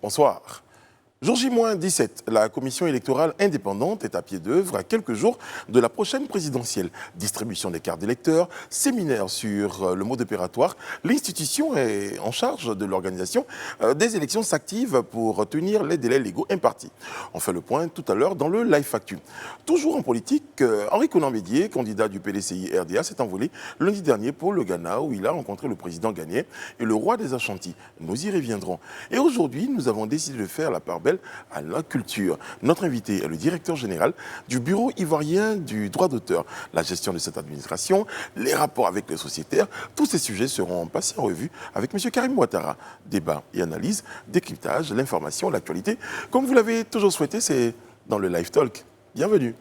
Bonsoir. Jour J-17, la commission électorale indépendante est à pied d'œuvre à quelques jours de la prochaine présidentielle. Distribution des cartes d'électeurs, séminaire sur le mode opératoire. L'institution est en charge de l'organisation des élections s'active pour tenir les délais légaux impartis. On fait le point tout à l'heure dans le Live Actu. Toujours en politique, Henri Konan Bédié, candidat du PDCI RDA, s'est envolé lundi dernier pour le Ghana où il a rencontré le président ghanéen et le roi des Ashanti. Nous y reviendrons. Et aujourd'hui, nous avons décidé de faire la part belle à la culture. Notre invité est le directeur général du Bureau ivoirien du droit d'auteur. La gestion de cette administration, les rapports avec les sociétaires, tous ces sujets seront passés en revue avec M. Karim Ouattara. Débat et analyse, décryptage, l'information, l'actualité. Comme vous l'avez toujours souhaité, c'est dans le Live Talk. Bienvenue.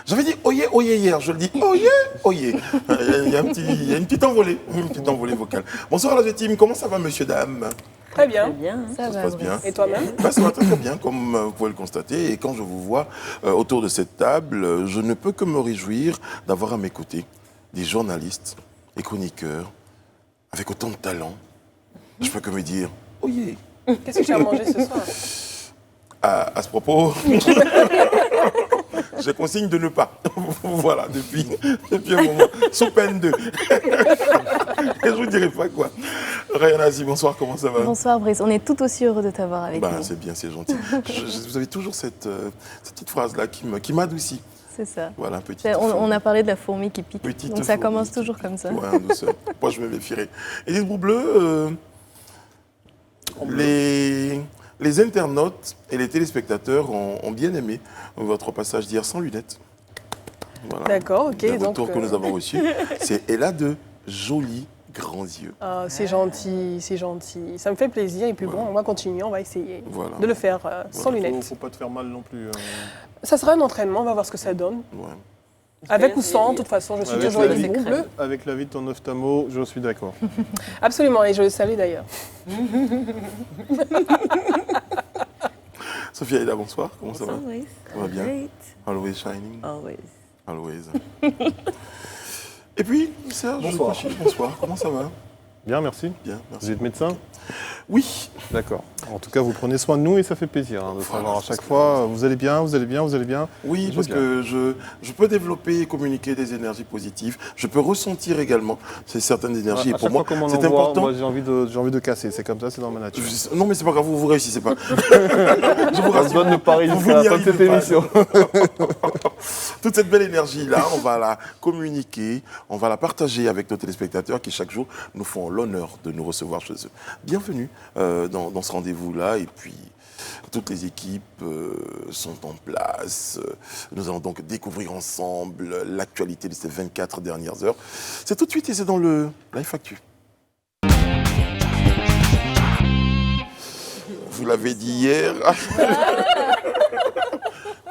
J'avais dit oyé, oyé hier, je le dis oyé, oyé. Il y a une petite envolée vocale. Bonsoir la team, comment ça va monsieur, dame? Très bien. Très bien. Ça se passe bien. Et toi-même? Ça va très bien, comme vous pouvez le constater. Et quand je vous vois autour de cette table, je ne peux que me réjouir d'avoir à mes côtés des journalistes et chroniqueurs avec autant de talent. Je peux que me dire oyé. Qu'est-ce que tu as mangé ce soir? À ce propos, je consigne de ne pas. Voilà, depuis un moment, sous peine de. Je ne vous dirai pas quoi. Ryan Aziz, bonsoir, comment ça va? Bonsoir Brice, on est tout aussi heureux de t'avoir avec nous. C'est bien, c'est gentil. Vous avez toujours cette petite phrase-là qui m'adoucit. C'est ça. Voilà, on a parlé de la fourmi qui pique, donc ça commence toujours comme ça. Ouais, en douceur. Moi, je me méfierai. Et les bleus, les internautes et les téléspectateurs ont bien aimé votre passage d'hier sans lunettes. Voilà. D'accord, ok. Le retour que nous avons reçu, elle a de jolis grands yeux. Ah, c'est gentil, c'est gentil. Ça me fait plaisir. Et puis bon, on va continuer, on va essayer de le faire sans lunettes. Il ne faut pas te faire mal non plus. Ça sera un entraînement, on va voir ce que ça donne. Ouais. Avec ou sans, de toute façon, je suis Avec toujours avec vous bleu. Avec l'avis de ton ophtalmo, je suis d'accord. Absolument, et je le salue d'ailleurs. Sophia Aïda, bonsoir, comment ça va? Always. Ça va bien? Great. Always shining? Always. Always. Et puis, Serge, Bonsoir. Bonsoir, comment ça va? Bien, merci. Bien, merci. Vous êtes médecin? Oui. D'accord. En tout cas, vous prenez soin de nous et ça fait plaisir de savoir à chaque fois, vous allez bien, vous allez bien, vous allez bien. Oui, parce que je peux développer et communiquer des énergies positives. Je peux ressentir également certaines énergies. Et À pour chaque moi, fois qu'on m'en c'est envoie, important. moi j'ai envie de casser, c'est comme ça, c'est dans ma nature. Non, mais c'est pas grave, vous réussissez pas. Je vous On se rassure. donne le pari Vous jusqu'à la n'y fin de cette arrivez pas. émission. Toute cette belle énergie-là, on va la communiquer, on va la partager avec nos téléspectateurs qui chaque jour nous font l'honneur de nous recevoir chez eux. Bienvenue dans ce rendez-vous-là et puis toutes les équipes sont en place. Nous allons donc découvrir ensemble l'actualité de ces 24 dernières heures. C'est tout de suite et c'est dans le Live Actu. Vous l'avez dit hier.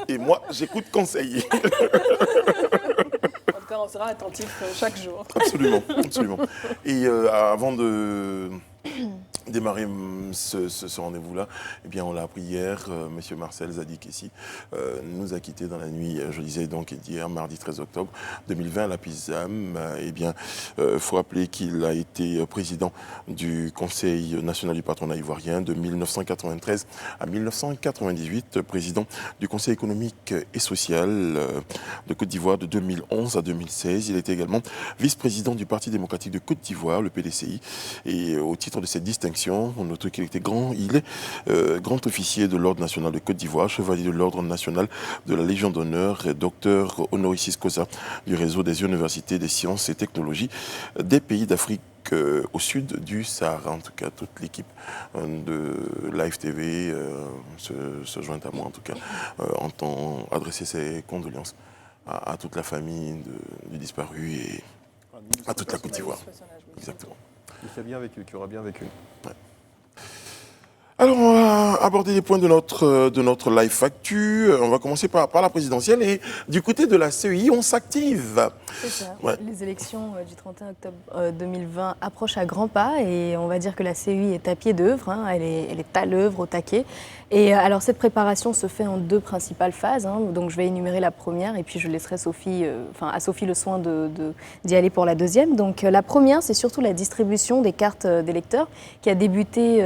Et moi, j'écoute conseil. En tout cas, on sera attentif chaque jour. Absolument, absolument. Et avant de démarrer ce rendez-vous-là, eh bien, on l'a appris hier, M. Marcel Zadikessi nous a quittés dans la nuit, je disais donc hier, mardi 13 octobre 2020 à la PISAM. Eh bien, faut rappeler qu'il a été président du Conseil national du patronat ivoirien de 1993 à 1998, président du Conseil économique et social de Côte d'Ivoire de 2011 à 2016. Il était également vice-président du Parti démocratique de Côte d'Ivoire, le PDCI, et au titre de cette distinction, on note qu'il était il est grand officier de l'Ordre national de Côte d'Ivoire, chevalier de l'Ordre national de la Légion d'honneur et docteur honoris causa du réseau des universités des sciences et technologies des pays d'Afrique au sud du Sahara. En tout cas, toute l'équipe de Live TV se joint à moi, en tout cas, entend adresser ses condoléances à toute la famille du disparu et à toute la Côte d'Ivoire. Exactement. Tu as bien vécu, tu auras bien vécu. Ouais. Alors, on va aborder les points de notre live actu. On va commencer par la présidentielle et du côté de la CEI, on s'active. C'est ça. Ouais. Les élections du 31 octobre 2020 approchent à grands pas et on va dire que la CEI est à pied d'œuvre, hein. Elle est à l'œuvre, au taquet. Et alors cette préparation se fait en 2 principales phases, hein. Donc je vais énumérer la première et puis je laisserai à Sophie le soin d'y aller pour la deuxième. Donc la première, c'est surtout la distribution des cartes d'électeurs qui a débuté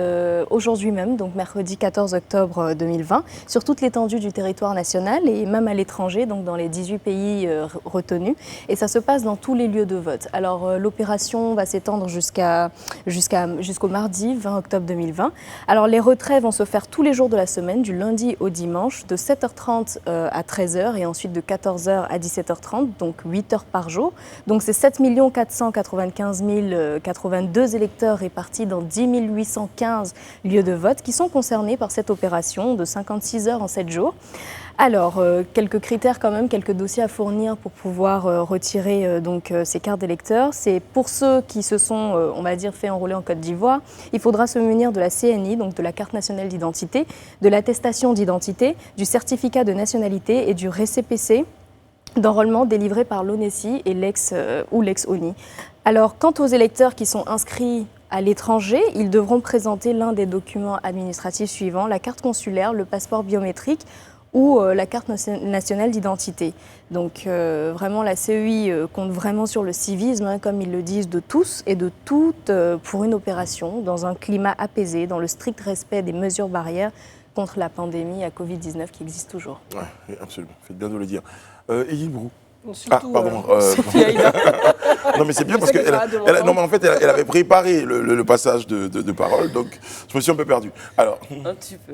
aujourd'hui même, donc mercredi 14 octobre 2020, sur toute l'étendue du territoire national et même à l'étranger, donc dans les 18 pays retenus. Et ça se passe dans tous les lieux de vote. Alors l'opération va s'étendre jusqu'au mardi 20 octobre 2020. Alors les retraits vont se faire tous les jours de la semaine, du lundi au dimanche, de 7h30 à 13h et ensuite de 14h à 17h30, donc 8 heures par jour. Donc c'est 7 495 082 électeurs répartis dans 10 815 lieux de vote qui sont concernés par cette opération de 56 heures en 7 jours. Alors, quelques critères quand même, quelques dossiers à fournir pour pouvoir retirer ces cartes d'électeurs. C'est pour ceux qui se sont, on va dire, fait enrôler en Côte d'Ivoire, il faudra se munir de la CNI, donc de la carte nationale d'identité, de l'attestation d'identité, du certificat de nationalité et du récépissé d'enrôlement délivré par l'ONESI et l'ex-ONI. Alors, quant aux électeurs qui sont inscrits à l'étranger, ils devront présenter l'un des documents administratifs suivants, la carte consulaire, le passeport biométrique ou la carte nationale d'identité. Donc vraiment la CEI compte vraiment sur le civisme, hein, comme ils le disent, de tous et de toutes pour une opération dans un climat apaisé, dans le strict respect des mesures barrières contre la pandémie à Covid-19 qui existe toujours. Oui, absolument, faites bien de le dire. Edith Brou. Surtout, pardon. Aïda. Non, mais c'est bien parce qu'elle avait préparé le passage de parole, donc je me suis un peu perdu. Alors. Un petit peu.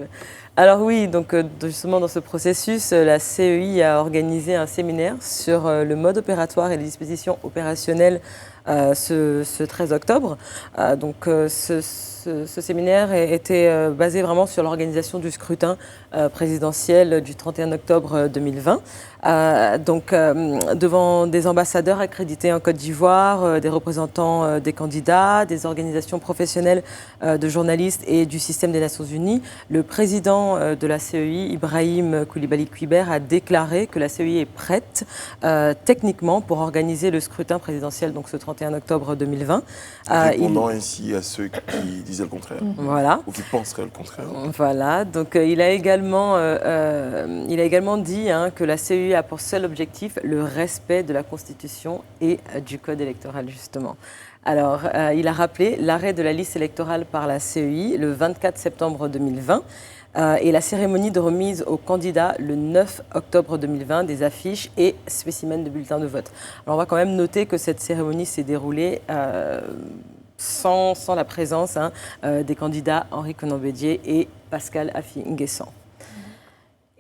Alors oui, donc justement dans ce processus, la CEI a organisé un séminaire sur le mode opératoire et les dispositions opérationnelles ce 13 octobre. Ce séminaire était basé vraiment sur l'organisation du scrutin présidentiel du 31 octobre 2020. Devant des ambassadeurs accrédités en Côte d'Ivoire, des représentants des candidats, des organisations professionnelles de journalistes et du système des Nations Unies, le président de la CEI, Ibrahim Koulibaly Coulibaly, a déclaré que la CEI est prête techniquement pour organiser le scrutin présidentiel donc ce 31 octobre 2020. Répondant ainsi à ceux qui disaient le contraire, voilà. Ou qui penseraient le contraire. Voilà, donc il a également dit que la CEI a pour seul objectif le respect de la Constitution et du Code électoral, justement. Alors, il a rappelé l'arrêt de la liste électorale par la CEI le 24 septembre 2020 et la cérémonie de remise aux candidats le 9 octobre 2020 des affiches et spécimens de bulletins de vote. Alors, on va quand même noter que cette cérémonie s'est déroulée sans la présence des candidats Henri Konan-Bédier et Pascal Affi-N'Guessan.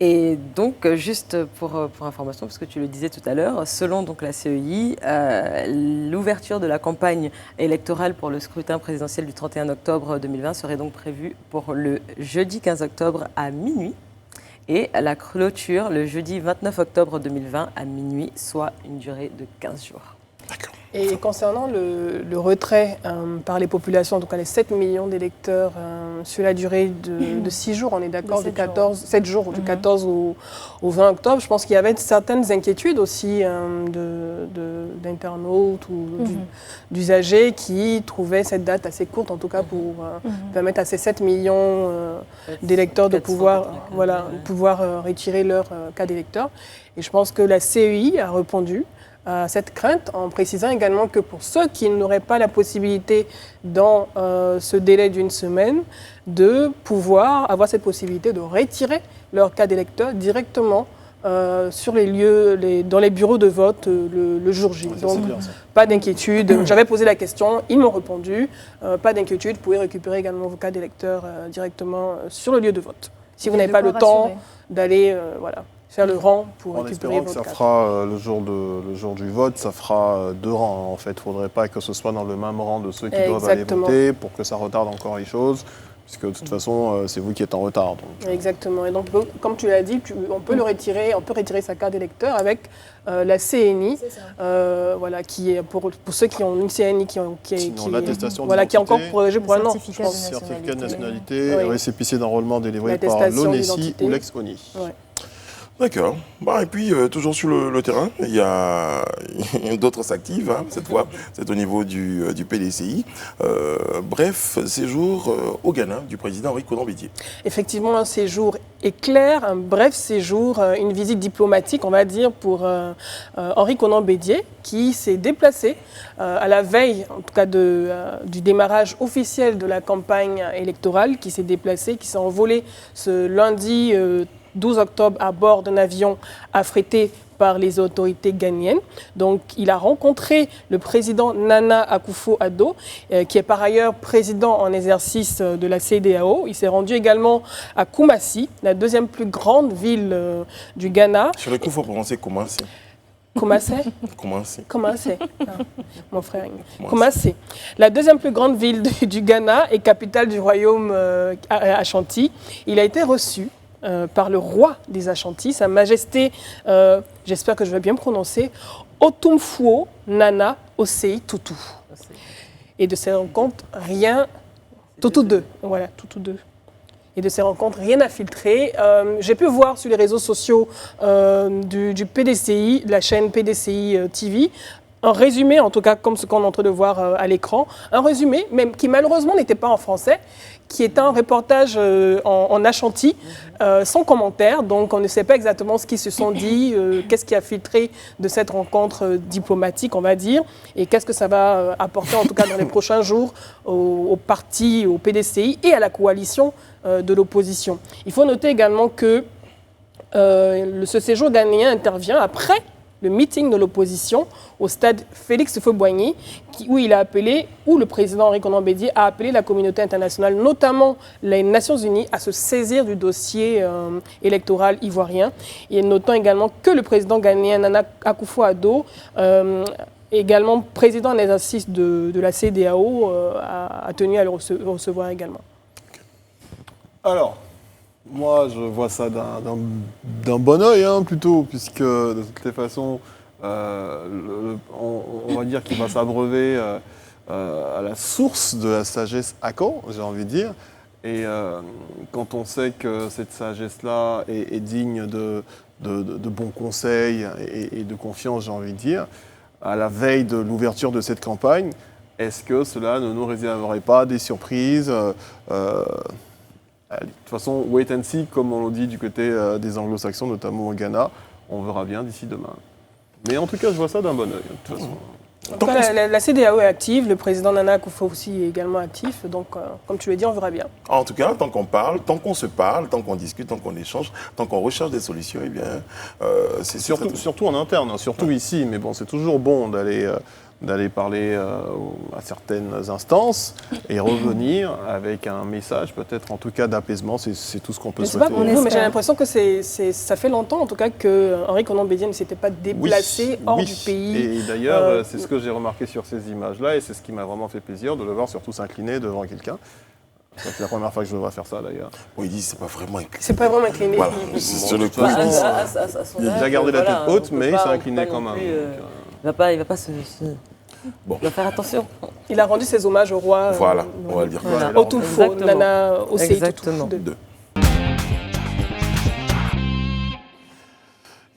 Et donc, juste pour information, parce que tu le disais tout à l'heure, selon donc la CEI, l'ouverture de la campagne électorale pour le scrutin présidentiel du 31 octobre 2020 serait donc prévue pour le jeudi 15 octobre à minuit et la clôture le jeudi 29 octobre 2020 à minuit, soit une durée de 15 jours. D'accord. Et concernant le retrait par les populations, en tout cas les 7 millions d'électeurs sur la durée de 6 jours, on est d'accord, 7 jours, du 14 au 20 octobre, je pense qu'il y avait certaines inquiétudes aussi d'internautes ou d'usagers qui trouvaient cette date assez courte, en tout cas pour permettre à ces 7 millions d'électeurs de pouvoir retirer leur carte d'électeur. Et je pense que la CEI a répondu à cette crainte en précisant également que pour ceux qui n'auraient pas la possibilité dans ce délai d'une semaine de pouvoir avoir cette possibilité de retirer leur carte d'électeur directement sur les lieux, dans les bureaux de vote le jour J. Donc, pas d'inquiétude. J'avais posé la question, ils m'ont répondu. Pas d'inquiétude, vous pouvez récupérer également vos cartes d'électeurs directement sur le lieu de vote. Si vous n'avez pas le temps d'aller faire le rang pour récupérer votre carte. Ça fera le jour du vote, ça fera 2 rangs. En fait, il ne faudrait pas que ce soit dans le même rang de ceux qui doivent aller voter pour que ça retarde encore les choses. puisque de toute façon, c'est vous qui êtes en retard. Donc. Exactement. Et donc, comme tu l'as dit, on peut retirer sa carte d'électeur avec la CNI, voilà, qui est pour ceux qui ont une CNI qui est encore protégée pour un an. Certificat de nationalité, Oui. récépissé d'enrôlement délivré par l'ONESI ou l'ex-ONI. Ouais. D'accord. Bon, et puis, toujours sur le terrain, il y a d'autres s'activent, hein, cette fois, c'est au niveau du PDCI. Bref, séjour au Ghana du président Henri Konan Bédié. Effectivement, un séjour éclair, un bref séjour, une visite diplomatique, on va dire, pour Henri Konan Bédié, qui s'est déplacé à la veille, en tout cas, du démarrage officiel de la campagne électorale, qui s'est envolé ce lundi 12 octobre à bord d'un avion affrété par les autorités ghanéennes. Donc, il a rencontré le président Nana Akufo-Addo, qui est par ailleurs président en exercice de la CEDEAO. Il s'est rendu également à Kumasi, la deuxième plus grande ville du Ghana. Sur le coup, il faut prononcer Kumasi. Kumasi, mon frère. Kumasi, la deuxième plus grande ville du Ghana et capitale du royaume Ashanti. Il a été reçu par le roi des Ashanti, Sa Majesté, j'espère que je vais bien prononcer, Otumfuo Nana Osei Tutu. Et de ces rencontres, Tutu II, voilà, Tutu II. Et de ces rencontres, rien à filtrer. J'ai pu voir sur les réseaux sociaux du PDCI, de la chaîne PDCI TV, un résumé, en tout cas comme ce qu'on est en train de voir à l'écran, un résumé, même qui malheureusement n'était pas en français, qui est un reportage en Ashanti, sans commentaire. Donc on ne sait pas exactement ce qu'ils se sont dit, qu'est-ce qui a filtré de cette rencontre diplomatique, on va dire, et qu'est-ce que ça va apporter, en tout cas dans les prochains jours, au parti, au PDCI et à la coalition de l'opposition. Il faut noter également que ce séjour ghanéen intervient après le meeting de l'opposition au stade Félix Houphouët-Boigny, où le président Henri Konan Bédié a appelé la communauté internationale, notamment les Nations Unies, à se saisir du dossier électoral ivoirien. Et notons également que le président ghanéen Nana Akufo-Addo, également président en exercice de la CEDEAO, a tenu à le recevoir également. Alors, moi, je vois ça d'un bon oeil, hein, plutôt, puisque de toutes les façons, on va dire qu'il va s'abreuver à la source de la sagesse Akan, j'ai envie de dire. Et quand on sait que cette sagesse-là est digne de bons conseils et de confiance, j'ai envie de dire, à la veille de l'ouverture de cette campagne, est-ce que cela ne nous réserverait pas des surprises de toute façon, wait and see, comme on le dit du côté des anglo-saxons, notamment au Ghana, on verra bien d'ici demain. Mais en tout cas, je vois ça d'un bon oeil, de toute façon. En tout cas, la CEDEAO est active, le président Nana Akufo aussi est également actif, donc comme tu l'as dit, on verra bien. En tout cas, tant qu'on parle, tant qu'on se parle, tant qu'on discute, tant qu'on échange, tant qu'on recherche des solutions, eh bien, c'est surtout en interne, hein, surtout ici, mais bon, c'est toujours bon d'aller parler à certaines instances et revenir avec un message, peut-être en tout cas d'apaisement, c'est tout ce qu'on peut souhaiter. Mais j'ai l'impression que ça fait longtemps en tout cas que Henri Konan Bédié ne s'était pas déplacé hors du pays. Et d'ailleurs, c'est ce que j'ai remarqué sur ces images-là et c'est ce qui m'a vraiment fait plaisir de le voir surtout s'incliner devant quelqu'un. C'est la première fois que je le vois faire ça d'ailleurs. Bon, il dit c'est pas vraiment incliné. C'est pas vraiment incliné. Voilà. Sur le coup, il a gardé la tête haute, mais il s'est incliné quand même. Il va pas se... Bon. Il va faire attention. Il a rendu ses hommages au roi. Voilà, on va le dire. Otumfuo Nana Osei Tutu.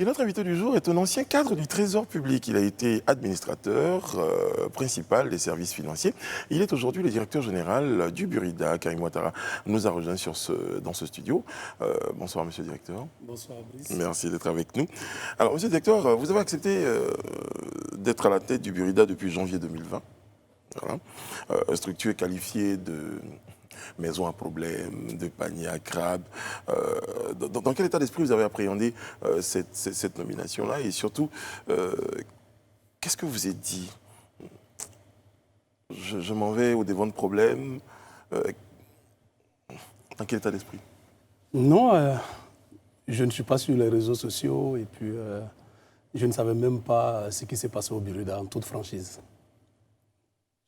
Et notre invité du jour est un ancien cadre du Trésor public. Il a été administrateur principal des services financiers. Il est aujourd'hui le directeur général du Burida. Karim Ouattara nous a rejoint dans ce studio. Bonsoir, monsieur le directeur. Bonsoir, Brice. Merci d'être avec nous. Alors, monsieur le directeur, vous avez accepté d'être à la tête du Burida depuis janvier 2020. Voilà. Structure qualifiée de maison à problème, de panier à crabe. Dans quel état d'esprit vous avez appréhendé cette nomination-là? Et surtout, qu'est-ce que vous êtes dit? Je m'en vais au devant de problèmes. Dans quel état d'esprit? Non, je ne suis pas sur les réseaux sociaux et puis je ne savais même pas ce qui s'est passé au Burida, en toute franchise.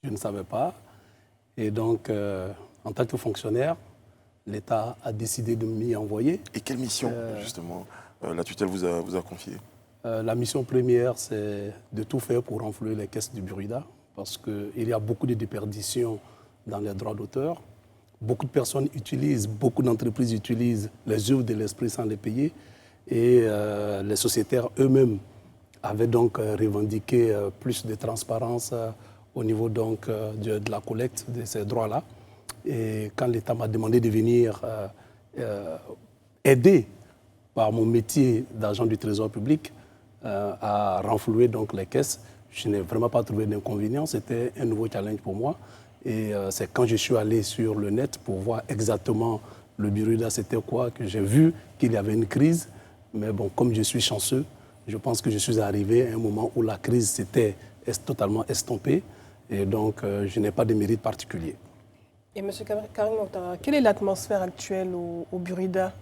Je ne savais pas. Et donc, en tant que fonctionnaire, l'État a décidé de m'y envoyer. Et quelle mission, justement, la tutelle vous a confiée? La mission première, c'est de tout faire pour renflouer les caisses du Burida, parce qu'il y a beaucoup de déperditions dans les droits d'auteur. Beaucoup de personnes utilisent, beaucoup d'entreprises utilisent les œuvres de l'esprit sans les payer. Et les sociétaires eux-mêmes avaient donc revendiqué plus de transparence au niveau donc, de la collecte de ces droits-là. Et quand l'État m'a demandé de venir aider par mon métier d'agent du Trésor public à renflouer donc les caisses, je n'ai vraiment pas trouvé d'inconvénient. C'était un nouveau challenge pour moi. Et c'est quand je suis allé sur le net pour voir exactement le Burida, c'était quoi, que j'ai vu qu'il y avait une crise. Mais bon, comme je suis chanceux, je pense que je suis arrivé à un moment où la crise s'était totalement estompée. Et donc, je n'ai pas de mérite particulier. Et M. Karim Ouattara, quelle est l'atmosphère actuelle au Burida?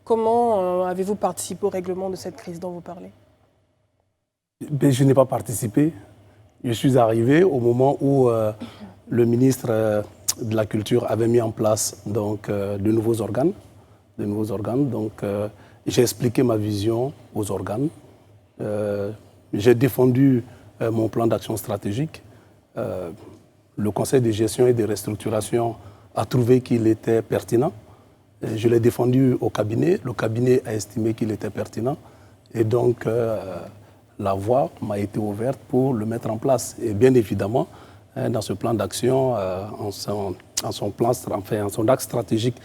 Comment avez-vous participé au règlement de cette crise dont vous parlez? Je n'ai pas participé. Je suis arrivé au moment où le ministre de la Culture avait mis en place donc, de nouveaux organes. Donc, j'ai expliqué ma vision aux organes. J'ai défendu mon plan d'action stratégique. Le conseil de gestion et de restructuration a trouvé qu'il était pertinent. Je l'ai défendu au cabinet. Le cabinet a estimé qu'il était pertinent. Et donc, la voie m'a été ouverte pour le mettre en place. Et bien évidemment, dans ce plan d'action, en son axe stratégique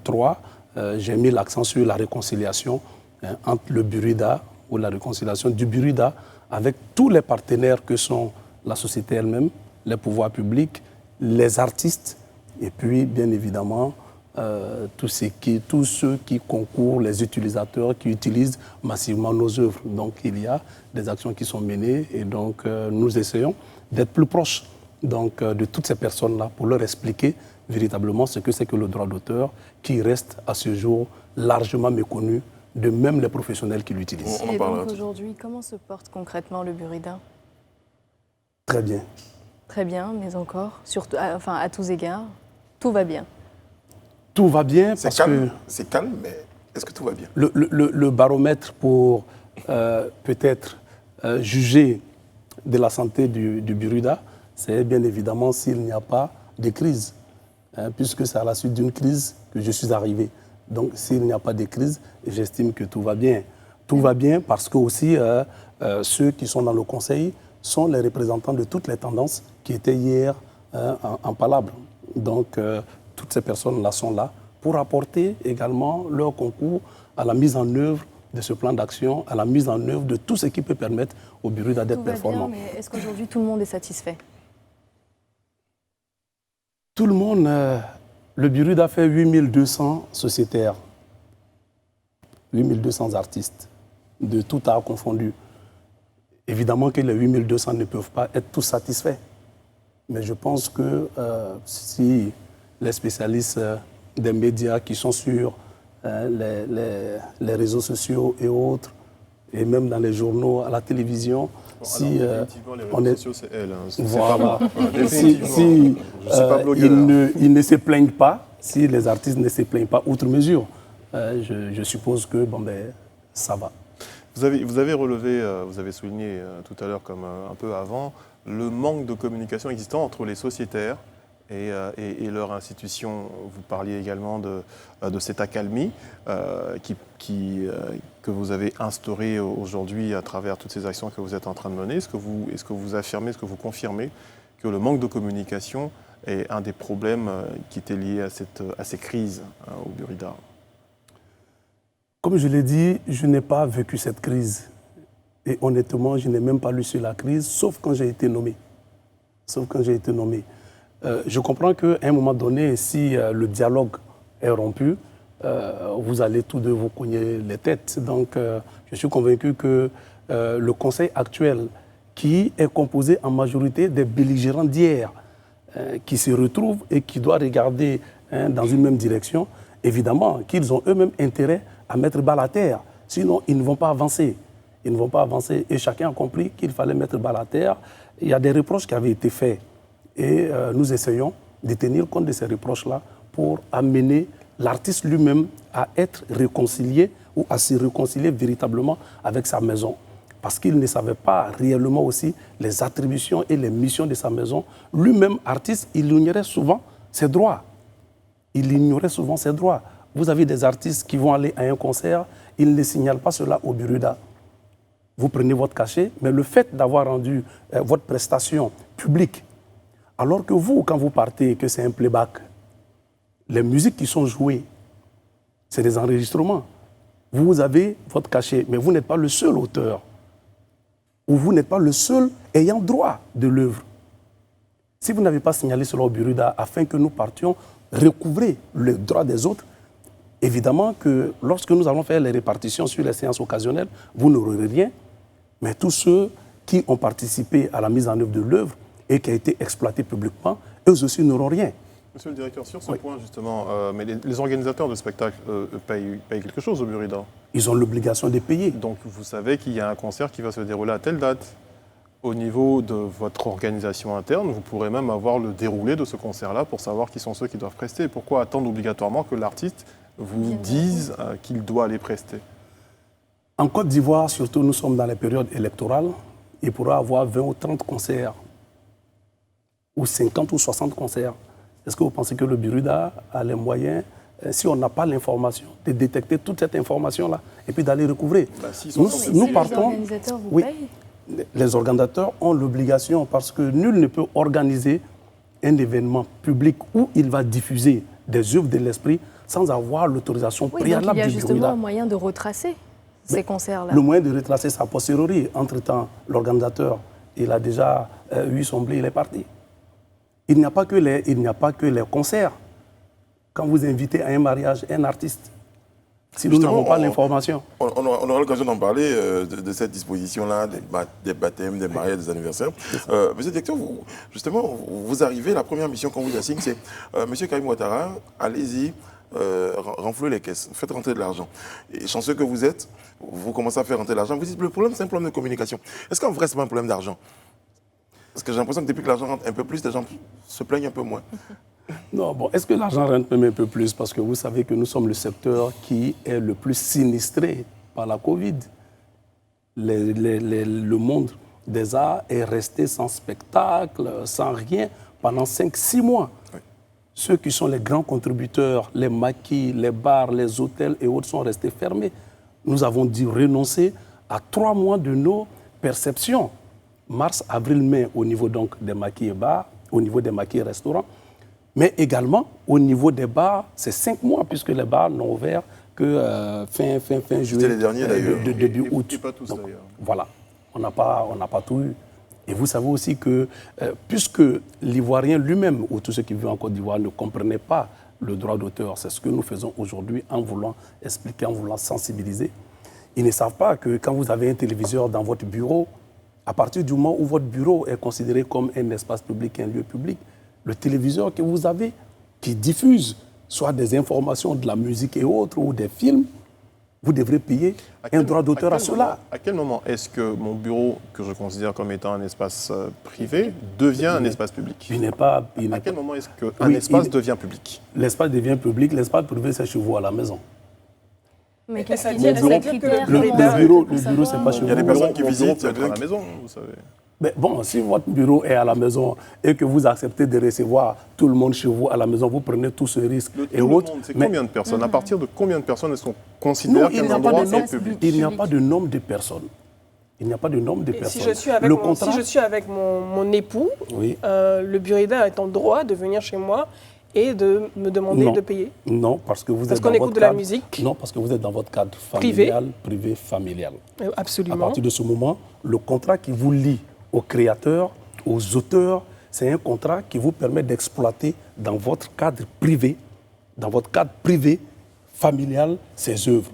3, j'ai mis l'accent sur la réconciliation entre le Burida, ou la réconciliation du Burida avec tous les partenaires que sont la société elle-même, les pouvoirs publics, les artistes, et puis bien évidemment tous ceux qui concourent, les utilisateurs qui utilisent massivement nos œuvres. Donc il y a des actions qui sont menées et donc nous essayons d'être plus proches donc, de toutes ces personnes-là pour leur expliquer véritablement ce que c'est que le droit d'auteur qui reste à ce jour largement méconnu de même les professionnels qui l'utilisent. Et donc aujourd'hui, comment se porte concrètement le Burida? Très bien. Très bien, mais encore, surtout, enfin, à tous égards, tout va bien. Tout va bien parce que... C'est calme, mais est-ce que tout va bien? Le baromètre pour peut-être juger de la santé du Burida, c'est bien évidemment s'il n'y a pas de crise, puisque c'est à la suite d'une crise que je suis arrivé. Donc s'il n'y a pas de crise, j'estime que tout va bien. Tout va bien parce que aussi ceux qui sont dans le conseil sont les représentants de toutes les tendances qui étaient hier en palabre. Donc toutes ces personnes-là sont là pour apporter également leur concours à la mise en œuvre de ce plan d'action, à la mise en œuvre de tout ce qui peut permettre au Burida d'être performant. Bien, mais est-ce qu'aujourd'hui tout le monde est satisfait? Tout le monde, le Burida fait 8200 sociétaires, 8200 artistes, de tout art confondu. Évidemment que les 8200 ne peuvent pas être tous satisfaits. Mais je pense que si les spécialistes des médias qui sont sur les réseaux sociaux et autres, et même dans les journaux, à la télévision, bon, si alors, les réseaux sociaux, c'est elle. Hein, voilà. Si ils ne se plaignent pas, si les artistes ne se plaignent pas outre mesure, je suppose que bon, ben, ça va. Vous avez relevé, vous avez souligné tout à l'heure comme un peu avant, le manque de communication existant entre les sociétaires et leur institution. Vous parliez également de cette accalmie que vous avez instaurée aujourd'hui à travers toutes ces actions que vous êtes en train de mener. Est-ce que vous affirmez, est-ce que vous confirmez que le manque de communication est un des problèmes qui étaient liés à ces crises au Burida? Comme je l'ai dit, je n'ai pas vécu cette crise. Et honnêtement, je n'ai même pas lu sur la crise, sauf quand j'ai été nommé. Je comprends qu'à un moment donné, si le dialogue est rompu, vous allez tous deux vous cogner les têtes. Donc, je suis convaincu que le conseil actuel, qui est composé en majorité des belligérants d'hier, qui se retrouvent et qui doivent regarder dans une même direction, évidemment qu'ils ont eux-mêmes intérêt à mettre balle à terre. Sinon, ils ne vont pas avancer. Et chacun a compris qu'il fallait mettre balle à terre. Il y a des reproches qui avaient été faits. Et nous essayons de tenir compte de ces reproches-là pour amener l'artiste lui-même à être réconcilié ou à se réconcilier véritablement avec sa maison. Parce qu'il ne savait pas réellement aussi les attributions et les missions de sa maison. Lui-même, artiste, il ignorait souvent ses droits. Il ignorait souvent ses droits. Vous avez des artistes qui vont aller à un concert, ils ne signalent pas cela au Bureau. Vous prenez votre cachet, mais le fait d'avoir rendu votre prestation publique, alors que vous, quand vous partez, que c'est un playback, les musiques qui sont jouées, c'est des enregistrements. Vous avez votre cachet, mais vous n'êtes pas le seul auteur. Ou vous n'êtes pas le seul ayant droit de l'œuvre. Si vous n'avez pas signalé cela au Bureau afin que nous partions recouvrer le droit des autres, évidemment que lorsque nous allons faire les répartitions sur les séances occasionnelles, vous n'aurez rien, mais tous ceux qui ont participé à la mise en œuvre de l'œuvre et qui a été exploitée publiquement, eux aussi n'auront rien. Monsieur le directeur, sur ce point justement, mais les organisateurs de spectacles payent quelque chose au Bureau? Ils ont l'obligation de payer. Donc vous savez qu'il y a un concert qui va se dérouler à telle date. Au niveau de votre organisation interne, vous pourrez même avoir le déroulé de ce concert-là pour savoir qui sont ceux qui doivent prester. Pourquoi attendre obligatoirement que l'artiste vous dise qu'il doit aller prester? En Côte d'Ivoire, surtout, nous sommes dans les périodes électorales. Il pourra avoir 20 ou 30 concerts, ou 50 ou 60 concerts. Est-ce que vous pensez que le Bureau a les moyens, si on n'a pas l'information, de détecter toute cette information-là et puis d'aller recouvrer? Nous partons. Les organisateurs vous oui, payent? les organisateurs ont l'obligation parce que nul ne peut organiser un événement public où il va diffuser des œuvres de l'esprit sans avoir l'autorisation préalable donc il y a du justement Bureau. un moyen de retracer ces concerts-là. Le moyen de retracer, c'est a posteriori. Entre-temps, l'organisateur, il a déjà eu son blé, il est parti. Il n'y a pas que les concerts. Quand vous invitez à un mariage un artiste, si nous n'avons pas l'information. On aura l'occasion d'en parler de cette disposition-là, des baptêmes, des mariages, des anniversaires. Monsieur le directeur, vous arrivez, la première mission qu'on vous assigne, c'est Monsieur Karim Ouattara, allez-y, renflouez les caisses, faites rentrer de l'argent. Et chanceux que vous êtes, vous commencez à faire rentrer de l'argent. Vous dites, le problème, c'est un problème de communication. Est-ce qu'en vrai, ce n'est pas un problème d'argent? Parce que j'ai l'impression que depuis que l'argent rentre un peu plus, les gens se plaignent un peu moins. Non, bon, est-ce que l'argent rentre même un peu plus? Parce que vous savez que nous sommes le secteur qui est le plus sinistré par la Covid. Le monde des arts est resté sans spectacle, sans rien, pendant 5-6 mois. Oui. Ceux qui sont les grands contributeurs, les maquis, les bars, les hôtels et autres sont restés fermés. Nous avons dû renoncer à 3 mois de nos perceptions. Mars, avril, mai, au niveau donc des maquis et bars, au niveau des maquis et restaurants. Mais également, au niveau des bars, c'est 5 mois, puisque les bars n'ont ouvert que fin juillet. C'était les derniers d'ailleurs. Début août. Et pas tous d'ailleurs. Voilà, on n'a pas tout eu. Et vous savez aussi que, puisque l'Ivoirien lui-même, ou tous ceux qui vivent en Côte d'Ivoire, ne comprenaient pas le droit d'auteur, c'est ce que nous faisons aujourd'hui en voulant expliquer, en voulant sensibiliser. Ils ne savent pas que quand vous avez un téléviseur dans votre bureau, à partir du moment où votre bureau est considéré comme un espace public, un lieu public, le téléviseur que vous avez, qui diffuse soit des informations, de la musique et autres, ou des films, vous devrez payer un droit d'auteur à cela. À quel moment est-ce que mon bureau, que je considère comme étant un espace privé, devient un espace public? À quel moment est-ce qu'un espace devient public? L'espace devient public, l'espace privé, c'est chez vous à la maison. Mais qu'est-ce qu'il y a des critères? Le bureau, c'est pas chez vous. Il y a des personnes qui visitent à la maison, vous savez. Mais bon, si votre bureau est à la maison et que vous acceptez de recevoir tout le monde chez vous à la maison, vous prenez tout ce risque. Et autres. C'est combien de personnes? À partir de combien de personnes est-ce qu'on considère qu'un endroit est public? Il n'y a pas de nombre de personnes. Il n'y a pas de nombre de personnes. Si je suis avec mon époux, oui. Le Bureau est en droit de venir chez moi et de me demander de payer? Non, parce que vous êtes dans votre cadre... la musique? Non, parce que vous êtes dans votre cadre familial, privé familial. Absolument. À partir de ce moment, le contrat qui vous lie aux créateurs, aux auteurs, c'est un contrat qui vous permet d'exploiter dans votre cadre privé, familial, ces œuvres.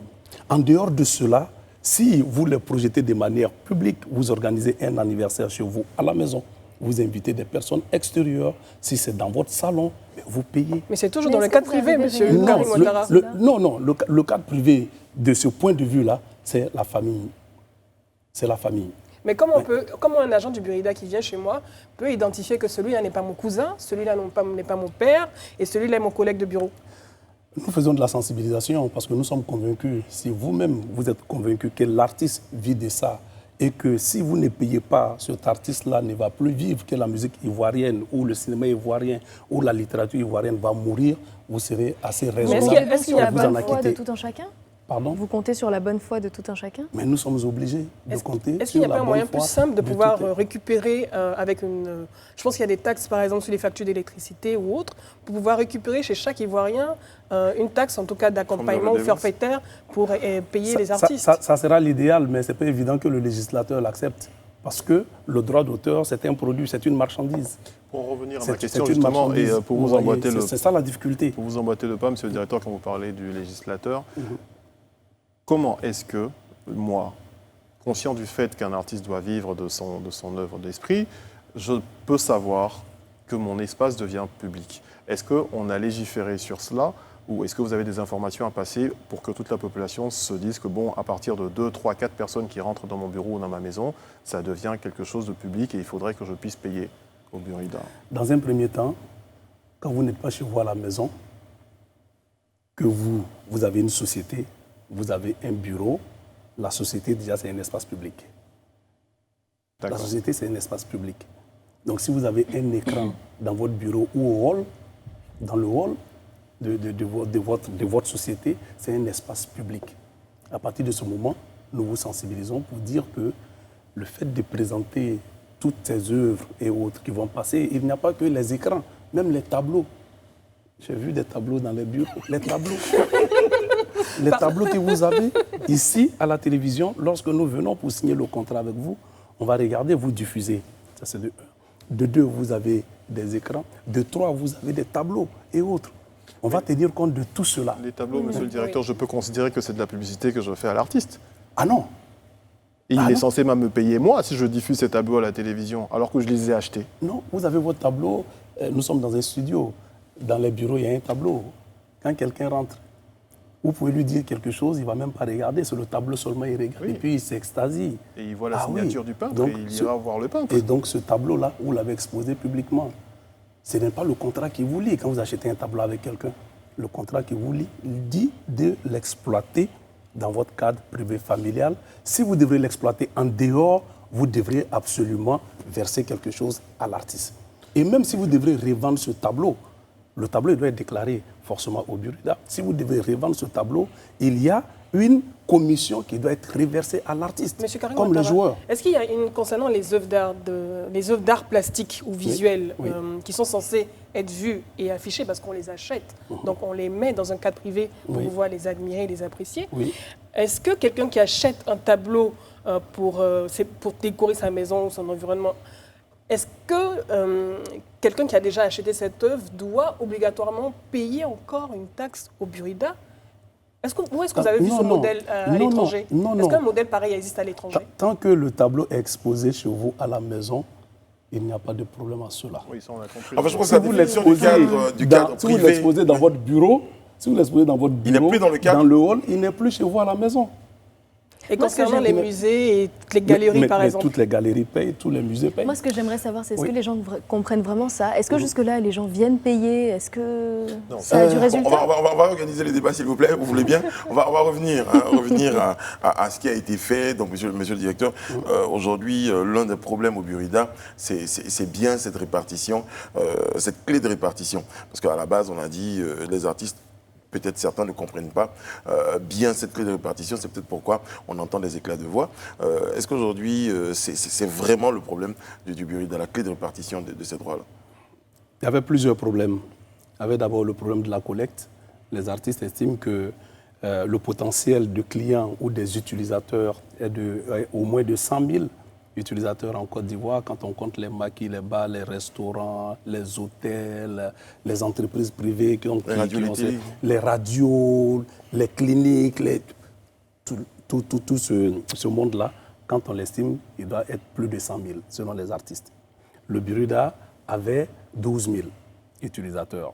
En dehors de cela, si vous les projetez de manière publique, vous organisez un anniversaire chez vous à la maison, vous invitez des personnes extérieures, si c'est dans votre salon, vous payez. Mais c'est toujours dans le cadre privé, monsieur Karim Ouattara. Non, le cadre privé, de ce point de vue-là, c'est la famille. C'est la famille. Mais comment un agent du Bureau qui vient chez moi peut identifier que celui-là n'est pas mon cousin, celui-là n'est pas mon père et celui-là est mon collègue de bureau? Nous faisons de la sensibilisation parce que nous sommes convaincus, si vous-même vous êtes convaincu que l'artiste vit de ça et que si vous ne payez pas, cet artiste-là ne va plus vivre, que la musique ivoirienne ou le cinéma ivoirien ou la littérature ivoirienne va mourir, vous serez assez raisonnable. Mais est-ce qu'il y a la pour vous en bonne foi de acquitter. tout un chacun? Pardon? Vous comptez sur la bonne foi de tout un chacun? Mais nous sommes obligés de compter Est-ce qu'il n'y a sur pas la un moyen bonne plus foi simple de de pouvoir tout- récupérer avec une... je pense qu'il y a des taxes, par exemple, sur les factures d'électricité ou autres, pour pouvoir récupérer chez chaque Ivoirien une taxe, en tout cas d'accompagnement ou redevance. forfaitaire pour payer les Ça- artistes. Ça sera l'idéal, mais ce n'est pas évident que le législateur l'accepte. Parce que le droit d'auteur, c'est un produit, c'est une marchandise. Pour revenir à ma C'est question, une justement, et marchandise. pour vous voyez, emboîter c'est ça la difficulté. Pour vous emboîter le pas, monsieur le directeur, quand vous parlez du législateur, comment est-ce que moi, conscient du fait qu'un artiste doit vivre de son œuvre d'esprit, je peux savoir que mon espace devient public? Est-ce qu'on a légiféré sur cela ou est-ce que vous avez des informations à passer pour que toute la population se dise que, bon, à partir de 2, 3, 4 personnes qui rentrent dans mon bureau ou dans ma maison, ça devient quelque chose de public et il faudrait que je puisse payer au Burida? Dans un premier temps, quand vous n'êtes pas chez vous à la maison, que vous avez une société, vous avez un bureau, la société, déjà, c'est un espace public. La D'accord. société, c'est un espace public. Donc, si vous avez un écran dans votre bureau ou au hall, dans le hall de votre société, c'est un espace public. À partir de ce moment, nous vous sensibilisons pour dire que le fait de présenter toutes ces œuvres et autres qui vont passer, il n'y a pas que les écrans, même les tableaux. J'ai vu des tableaux dans les bureaux. Les tableaux. Les tableaux que vous avez ici à la télévision, lorsque nous venons pour signer le contrat avec vous, on va regarder, vous diffuser. Ça, c'est de 1. De 2, vous avez des écrans. De 3, vous avez des tableaux et autres. On va tenir compte de tout cela. Les tableaux, monsieur le directeur, je peux considérer que c'est de la publicité que je fais à l'artiste. Ah non, Et Ah il est non. censé même me payer moi si je diffuse ces tableaux à la télévision, alors que je les ai achetés. non, vous avez votre tableau. Nous sommes dans un studio. Dans les bureaux, il y a un tableau. Quand quelqu'un rentre, vous pouvez lui dire quelque chose, il ne va même pas regarder. C'est le tableau seulement, il regarde. Oui. Et puis il s'extasie. Et il voit la Ah oui. signature du peintre Donc, et il ira voir le peintre. Et donc ce tableau-là, vous l'avez exposé publiquement. Ce n'est pas le contrat qui vous lie quand vous achetez un tableau avec quelqu'un. Le contrat qui vous lie, il dit de l'exploiter dans votre cadre privé familial. Si vous devrez l'exploiter en dehors, vous devrez absolument verser quelque chose à l'artiste. Et même si vous devrez revendre ce tableau, le tableau il doit être déclaré forcément au Burida. Si vous devez revendre ce tableau, il y a une commission qui doit être reversée à l'artiste, Monsieur Karim comme les Ouattara, joueurs. est-ce qu'il y a concernant les œuvres d'art plastique ou visuelles oui. qui sont censées être vues et affichées parce qu'on les achète, donc on les met dans un cadre privé pour Oui. pouvoir les admirer, les apprécier. Oui. Est-ce que quelqu'un qui achète un tableau pour décorer sa maison ou son environnement, est-ce que quelqu'un qui a déjà acheté cette œuvre doit obligatoirement payer encore une taxe au Burida? Où est-ce que vous avez vu Non, ce non. modèle à Non, l'étranger? non, Est-ce non. qu'un modèle pareil existe à l'étranger? Tant que le tableau est exposé chez vous à la maison, il n'y a pas de problème à cela. Oui, ça on a compris. Enfin, je pense Si que vous la définition du cadre, si vous privé, l'exposez dans votre bureau, si vous l'exposez dans votre Il n'est bureau, plus dans le cadre. dans le hall, il n'est plus chez vous à la maison. Et Moi, ce que concernant les j'aime- musées et les galeries, Mais par exemple. toutes les galeries payent, tous les musées payent. Moi, ce que j'aimerais savoir, c'est est-ce Oui. que les gens comprennent vraiment ça? Est-ce que jusque-là, les gens viennent payer? Est-ce que Non. ça a du on résultat? va organiser les débats, s'il vous plaît, vous voulez bien. On va revenir, à ce qui a été fait. Donc, monsieur le directeur, aujourd'hui, l'un des problèmes au Burida, c'est bien cette répartition, cette clé de répartition. Parce qu'à la base, on a dit, les artistes, peut-être certains ne comprennent pas bien cette clé de répartition. C'est peut-être pourquoi on entend des éclats de voix. Est-ce qu'aujourd'hui, c'est vraiment le problème du Burida, la clé de répartition de ces droits-là? Il y avait plusieurs problèmes. Il y avait d'abord le problème de la collecte. Les artistes estiment que le potentiel de clients ou des utilisateurs est au moins de 100 000 utilisateurs en Côte d'Ivoire. Quand on compte les maquis, les bars, les restaurants, les hôtels, les entreprises privées qui ont Les radios, les télés. les radios, les cliniques, tout ce monde-là, quand on l'estime, il doit être plus de 100 000 selon les artistes. Le Burida avait 12 000 utilisateurs.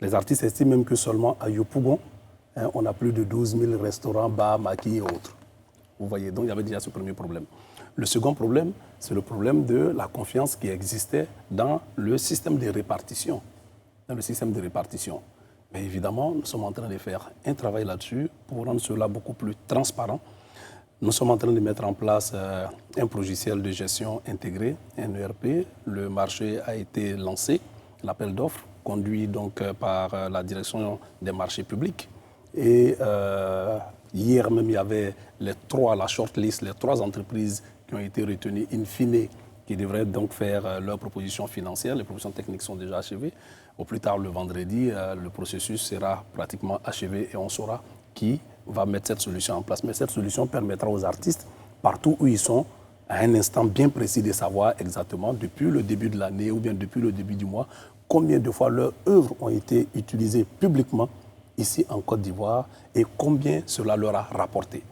Les artistes estiment même que seulement à Yopougon, on a plus de 12 000 restaurants, bars, maquis et autres. Vous voyez, donc il y avait déjà ce premier problème. Le second problème, c'est le problème de la confiance qui existait dans le système de répartition. Mais évidemment, nous sommes en train de faire un travail là-dessus pour rendre cela beaucoup plus transparent. Nous sommes en train de mettre en place un logiciel de gestion intégré, un ERP. Le marché a été lancé, l'appel d'offres, conduit donc par la direction des marchés publics. Et hier même, il y avait la shortlist, les 3 entreprises qui ont été retenues in fine, qui devraient donc faire leurs propositions financières. Les propositions techniques sont déjà achevées. Au plus tard, le vendredi, le processus sera pratiquement achevé et on saura qui va mettre cette solution en place. Mais cette solution permettra aux artistes, partout où ils sont, à un instant bien précis de savoir exactement, depuis le début de l'année ou bien depuis le début du mois, combien de fois leurs œuvres ont été utilisées publiquement ici en Côte d'Ivoire et combien cela leur a rapporté.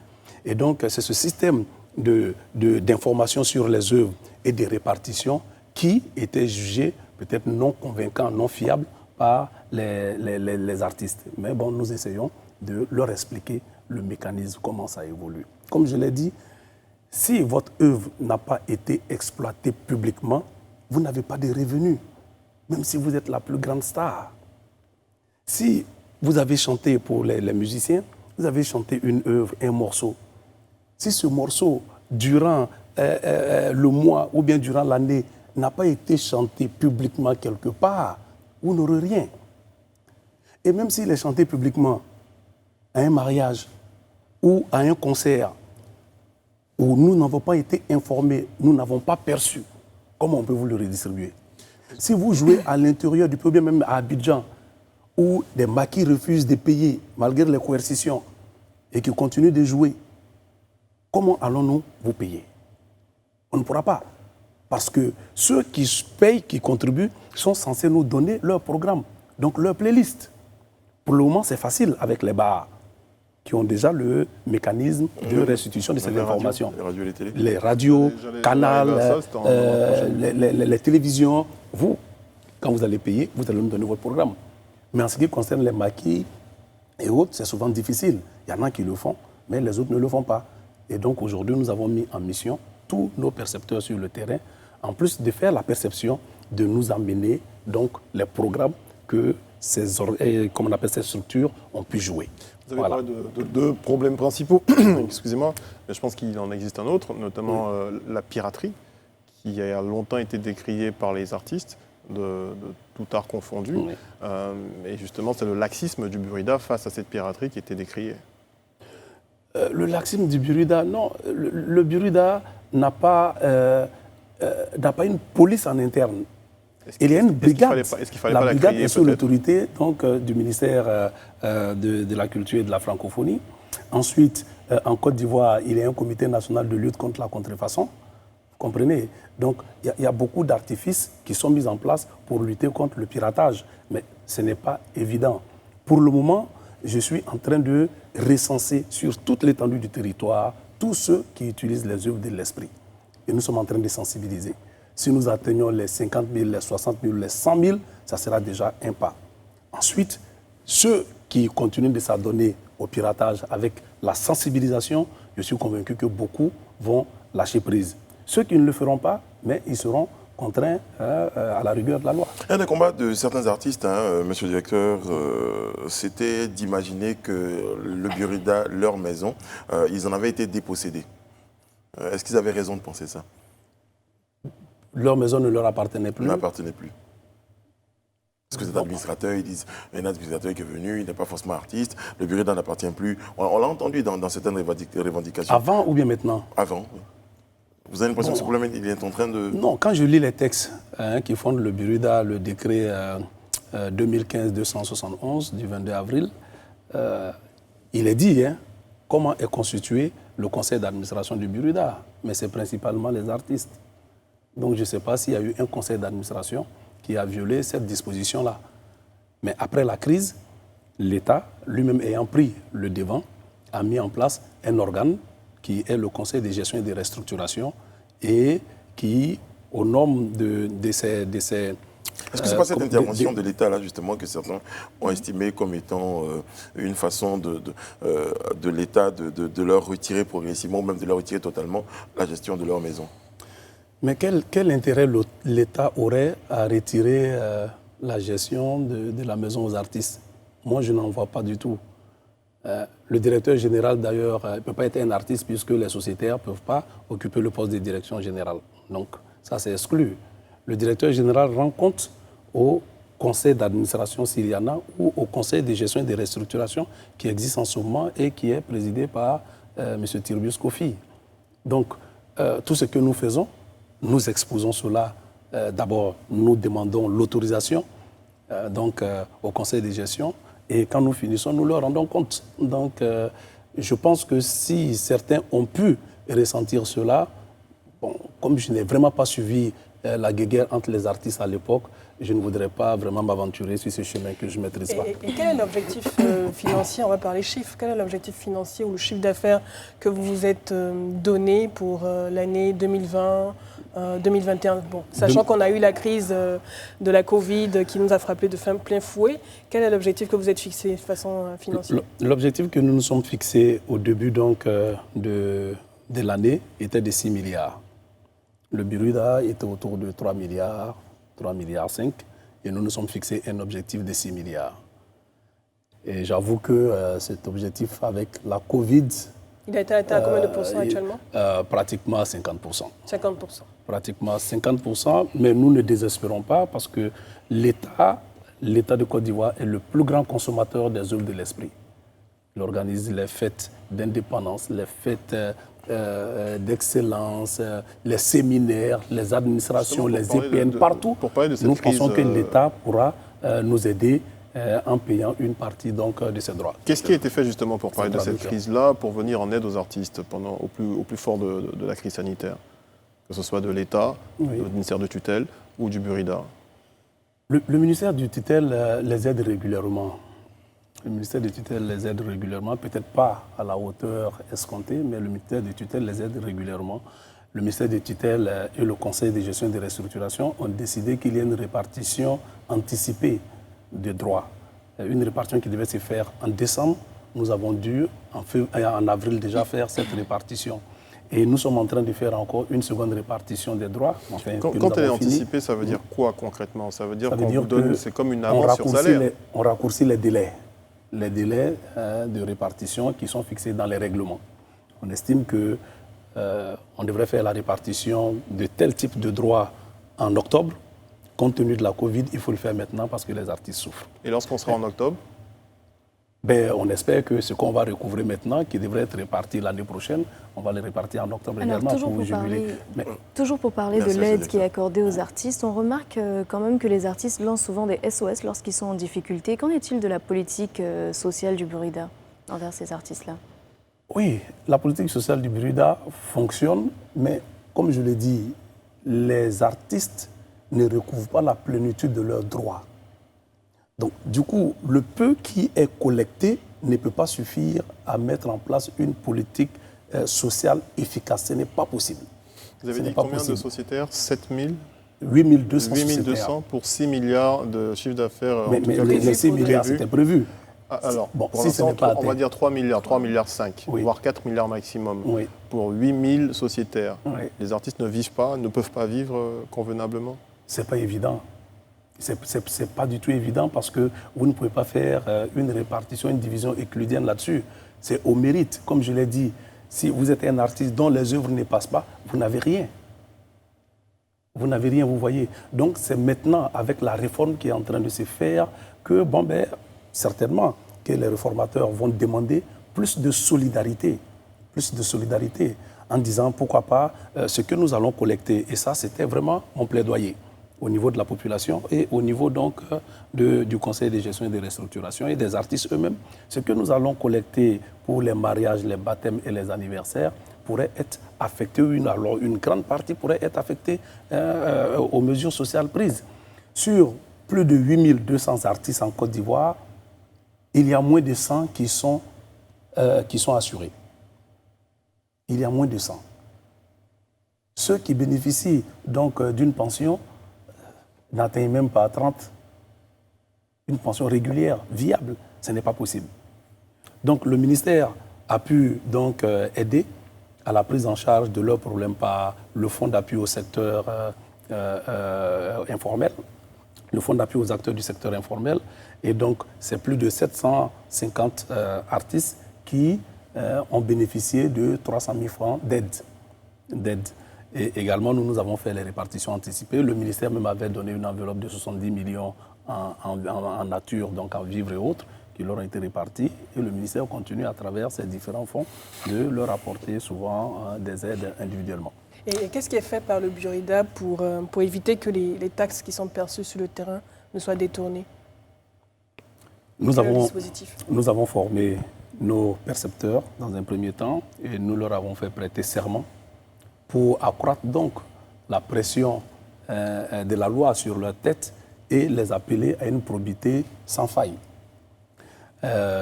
Et donc, c'est ce système d'information sur les œuvres et de répartition qui était jugé peut-être non convaincant, non fiable par les artistes. Mais bon, nous essayons de leur expliquer le mécanisme, comment ça évolue. Comme je l'ai dit, si votre œuvre n'a pas été exploitée publiquement, vous n'avez pas de revenus, même si vous êtes la plus grande star. Si vous avez chanté pour les musiciens, vous avez chanté une œuvre, un morceau. Si ce morceau, durant le mois ou bien durant l'année, n'a pas été chanté publiquement quelque part, vous n'aurez rien. Et même s'il est chanté publiquement à un mariage ou à un concert où nous n'avons pas été informés, nous n'avons pas perçu, comment on peut vous le redistribuer? Si vous jouez à l'intérieur du pays, même à Abidjan, où des maquis refusent de payer malgré les coercitions et qui continuent de jouer, comment allons-nous vous payer? On ne pourra pas. Parce que ceux qui payent, qui contribuent, sont censés nous donner leur programme, donc leur playlist. Pour le moment, c'est facile avec les bars qui ont déjà le mécanisme de restitution de ces informations. Les radios et les télés. Les radios, canals, les télévisions. Vous, quand vous allez payer, vous allez nous donner votre programme. Mais en ce qui concerne les maquis et autres, c'est souvent difficile. Il y en a qui le font, mais les autres ne le font pas. Et donc aujourd'hui, nous avons mis en mission tous nos percepteurs sur le terrain, en plus de faire la perception, de nous amener donc les programmes que ces structures ont pu jouer. Vous avez parlé de 2 problèmes principaux, excusez-moi, mais je pense qu'il en existe un autre, notamment la piraterie, qui a longtemps été décriée par les artistes, de tout art confondu. Oui. Et justement, c'est le laxisme du Burida face à cette piraterie qui était décriée. Le laxisme du Burida, non. Le Burida n'a pas une police en interne. Il y a une brigade. La brigade est sous l'autorité du ministère de la Culture et de la Francophonie. Ensuite, en Côte d'Ivoire, il y a un comité national de lutte contre la contrefaçon. Vous comprenez? Donc, il y a beaucoup d'artifices qui sont mis en place pour lutter contre le piratage. Mais ce n'est pas évident. Pour le moment, je suis en train de recenser sur toute l'étendue du territoire tous ceux qui utilisent les œuvres de l'esprit. Et nous sommes en train de sensibiliser. Si nous atteignons les 50 000, les 60 000, les 100 000, ça sera déjà un pas. Ensuite, ceux qui continuent de s'adonner au piratage avec la sensibilisation, je suis convaincu que beaucoup vont lâcher prise. Ceux qui ne le feront pas, mais ils seront contraints à la rigueur de la loi. Un des combats de certains artistes, monsieur le directeur, c'était d'imaginer que le Burida, leur maison, ils en avaient été dépossédés. Est-ce qu'ils avaient raison de penser ça? Leur maison ne leur appartenait plus. N'appartenait plus. Parce que cet administrateur, ils disent, il y a un administrateur qui est venu, il n'est pas forcément artiste, le Burida n'appartient plus. On l'a entendu dans certaines revendications. Avant ou bien maintenant? Avant, oui. Vous avez l'impression que ce problème, il est en train de... Non, quand je lis les textes qui fondent le Burida, le décret 2015-271 du 22 avril, il est dit comment est constitué le conseil d'administration du Burida. Mais c'est principalement les artistes. Donc je ne sais pas s'il y a eu un conseil d'administration qui a violé cette disposition-là. Mais après la crise, l'État, lui-même ayant pris le devant, a mis en place un organe qui est le Conseil de gestion et de restructuration et qui, aux normes de ces... Est-ce que ce n'est pas cette intervention de l'État, là, justement, que certains ont estimé comme étant une façon de l'État de leur retirer progressivement, ou même de leur retirer totalement la gestion de leur maison? Mais quel intérêt l'État aurait à retirer la gestion de la maison aux artistes? moi je n'en vois pas du tout. Le directeur général, d'ailleurs, ne peut pas être un artiste puisque les sociétaires ne peuvent pas occuper le poste de direction générale. Donc, ça, c'est exclu. Le directeur général rend compte au conseil d'administration Siriana ou au conseil de gestion et de restructuration qui existe en ce moment et qui est présidé par M. Tirbius Kofi. Donc, tout ce que nous faisons, nous exposons cela. D'abord, nous demandons l'autorisation au conseil de gestion. Et quand nous finissons, nous leur rendons compte. Donc, je pense que si certains ont pu ressentir cela, bon, comme je n'ai vraiment pas suivi la guéguerre entre les artistes à l'époque, je ne voudrais pas vraiment m'aventurer sur ce chemin que je ne maîtrise pas. Et quel est l'objectif financier? On va parler chiffres. Quel est l'objectif financier ou le chiffre d'affaires que vous vous êtes donné pour l'année 2020 2021, bon, sachant qu'on a eu la crise de la Covid qui nous a frappé de plein fouet, quel est l'objectif que vous êtes fixé de façon financière? L'objectif que nous nous sommes fixés au début donc, de l'année était de 6 milliards. Le Buruda était autour de 3 milliards, 3 milliards 5, et nous nous sommes fixés un objectif de 6 milliards. Et j'avoue que cet objectif avec la Covid... Il a été atteint à combien de pourcents actuellement? Pratiquement à 50%. 50%. Pratiquement 50%, mais nous ne désespérons pas parce que l'État de Côte d'Ivoire est le plus grand consommateur des œuvres de l'esprit. Il organise les fêtes d'indépendance, les fêtes d'excellence, les séminaires, les administrations, les EPN, partout. Nous pensons que l'État pourra nous aider en payant une partie donc, de ses droits. Qu'est-ce qui a été fait justement pour parler de cette crise-là, pour venir en aide aux artistes au plus fort de la crise sanitaire, que ce soit de l'État, du ministère de tutelle ou du Burida? Le ministère de tutelle les aide régulièrement. Le ministère de tutelle les aide régulièrement, peut-être pas à la hauteur escomptée, mais le ministère de tutelle les aide régulièrement. Le ministère de tutelle et le conseil de gestion et de restructuration ont décidé qu'il y ait une répartition anticipée de droits. Une répartition qui devait se faire en décembre. Nous avons dû, en avril déjà, faire cette répartition. Et nous sommes en train de faire encore une seconde répartition des droits. Enfin, quand elle est anticipée, ça veut dire quoi concrètement? Ça veut dire qu'on vous donne, c'est comme une avance sur salaire. On raccourcit les délais de répartition qui sont fixés dans les règlements. On estime qu'on devrait faire la répartition de tel type de droits en octobre. Compte tenu de la Covid, il faut le faire maintenant parce que les artistes souffrent. Et lorsqu'on sera en octobre? On espère que ce qu'on va recouvrer maintenant, qui devrait être réparti l'année prochaine, on va le répartir en octobre également pour vous jubiler. Toujours pour parler de l'aide qui est accordée aux artistes, on remarque quand même que les artistes lancent souvent des SOS lorsqu'ils sont en difficulté. Qu'en est-il de la politique sociale du Burida envers ces artistes-là? Oui, la politique sociale du Burida fonctionne, mais comme je l'ai dit, les artistes ne recouvrent pas la plénitude de leurs droits. Donc, du coup, le peu qui est collecté ne peut pas suffire à mettre en place une politique sociale efficace. Ce n'est pas possible. Vous avez dit combien de sociétaires? 7 000 8200 8200 pour 6 milliards de chiffre d'affaires. Mais les 6 milliards, c'était prévu. Alors, bon, pour si l'instant, on va dire 3 milliards 5, oui, voire 4 milliards maximum, oui, pour 8000 sociétaires. Oui. Les artistes ne peuvent pas vivre convenablement? C'est pas évident. C'est pas du tout évident parce que vous ne pouvez pas faire une répartition, une division euclidienne là-dessus. C'est au mérite. Comme je l'ai dit, si vous êtes un artiste dont les œuvres ne passent pas, vous n'avez rien. Vous n'avez rien, vous voyez. Donc c'est maintenant, avec la réforme qui est en train de se faire, que, certainement, que les réformateurs vont demander plus de solidarité, en disant pourquoi pas ce que nous allons collecter. Et ça, c'était vraiment mon plaidoyer au niveau de la population et au niveau donc du conseil de gestion et de restructuration et des artistes eux-mêmes. Ce que nous allons collecter pour les mariages, les baptêmes et les anniversaires pourrait être affecté, une grande partie pourrait être affectée aux mesures sociales prises. Sur plus de 8200 artistes en Côte d'Ivoire, il y a moins de 100 qui sont assurés. Il y a moins de 100. Ceux qui bénéficient donc d'une pension n'atteignent même pas 30. Une pension régulière, viable, ce n'est pas possible. Donc le ministère a pu donc aider à la prise en charge de leurs problèmes par le fonds d'appui au secteur informel, le fonds d'appui aux acteurs du secteur informel, Et donc, c'est plus de 750 artistes qui ont bénéficié de 300 000 francs d'aide. Et également, nous avons fait les répartitions anticipées. Le ministère même avait donné une enveloppe de 70 millions en nature, donc en vivres et autres, qui leur ont été répartis. Et le ministère continue à travers ces différents fonds de leur apporter souvent des aides individuellement. Et qu'est-ce qui est fait par le Burida pour éviter que les taxes qui sont perçues sur le terrain ne soient détournées? Nous avons formé nos percepteurs dans un premier temps et nous leur avons fait prêter serment pour accroître donc la pression de la loi sur leur tête et les appeler à une probité sans faille.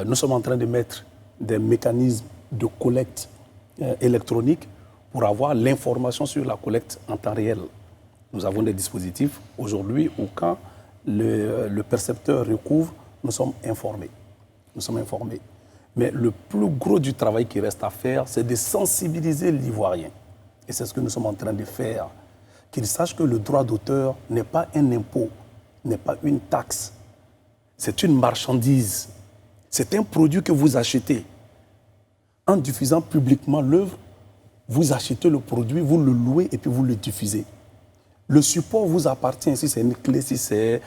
Nous sommes en train de mettre des mécanismes de collecte électronique pour avoir l'information sur la collecte en temps réel. Nous avons des dispositifs aujourd'hui où quand le percepteur recouvre, nous sommes informés. Mais le plus gros du travail qui reste à faire, c'est de sensibiliser l'Ivoirien. Et c'est ce que nous sommes en train de faire. Qu'il sache que le droit d'auteur n'est pas un impôt, n'est pas une taxe. C'est une marchandise. C'est un produit que vous achetez. En diffusant publiquement l'œuvre, vous achetez le produit, vous le louez et puis vous le diffusez. Le support vous appartient. Si c'est une clé, si c'est,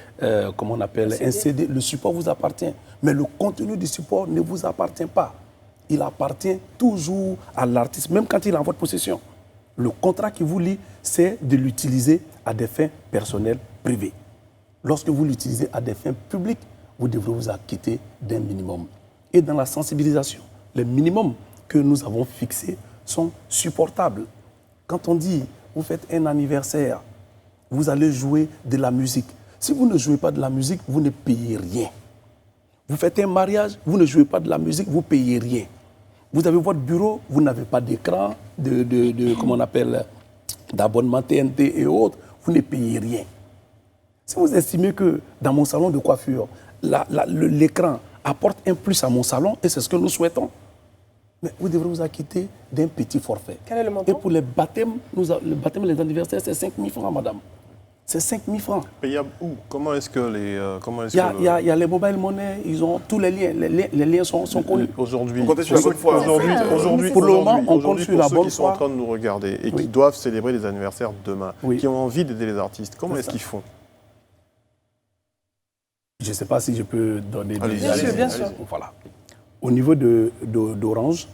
comment on appelle, un CD, le support vous appartient. Mais le contenu du support ne vous appartient pas. Il appartient toujours à l'artiste, même quand il est en votre possession. Le contrat qui vous lie, c'est de l'utiliser à des fins personnelles privées. Lorsque vous l'utilisez à des fins publiques, vous devrez vous acquitter d'un minimum. Et dans la sensibilisation, les minimums que nous avons fixés sont supportables. Quand on dit, vous faites un anniversaire, vous allez jouer de la musique. Si vous ne jouez pas de la musique, vous ne payez rien. Vous faites un mariage, vous ne jouez pas de la musique, vous ne payez rien. Vous avez votre bureau, vous n'avez pas d'écran, comment on appelle, d'abonnement TNT et autres, vous ne payez rien. Si vous estimez que dans mon salon de coiffure, l'écran apporte un plus à mon salon, et c'est ce que nous souhaitons, mais vous devrez vous acquitter d'un petit forfait. Quel est le montant? Et pour les baptêmes, les anniversaires, c'est 5 000 francs, madame. C'est 5 000 francs. Payable où? Comment est-ce que les... Il y a les mobile money, ils ont tous les liens. Les liens sont connus. Aujourd'hui, On compte sur la bonne foi. Pour le moment, on compte sur la bonne foi. Ceux qui sont en train de nous regarder et qui doivent célébrer des anniversaires demain, qui ont envie d'aider les artistes, comment est-ce qu'ils font? Je ne sais pas si je peux donner des... Bien sûr. Voilà. Au niveau d'Orange,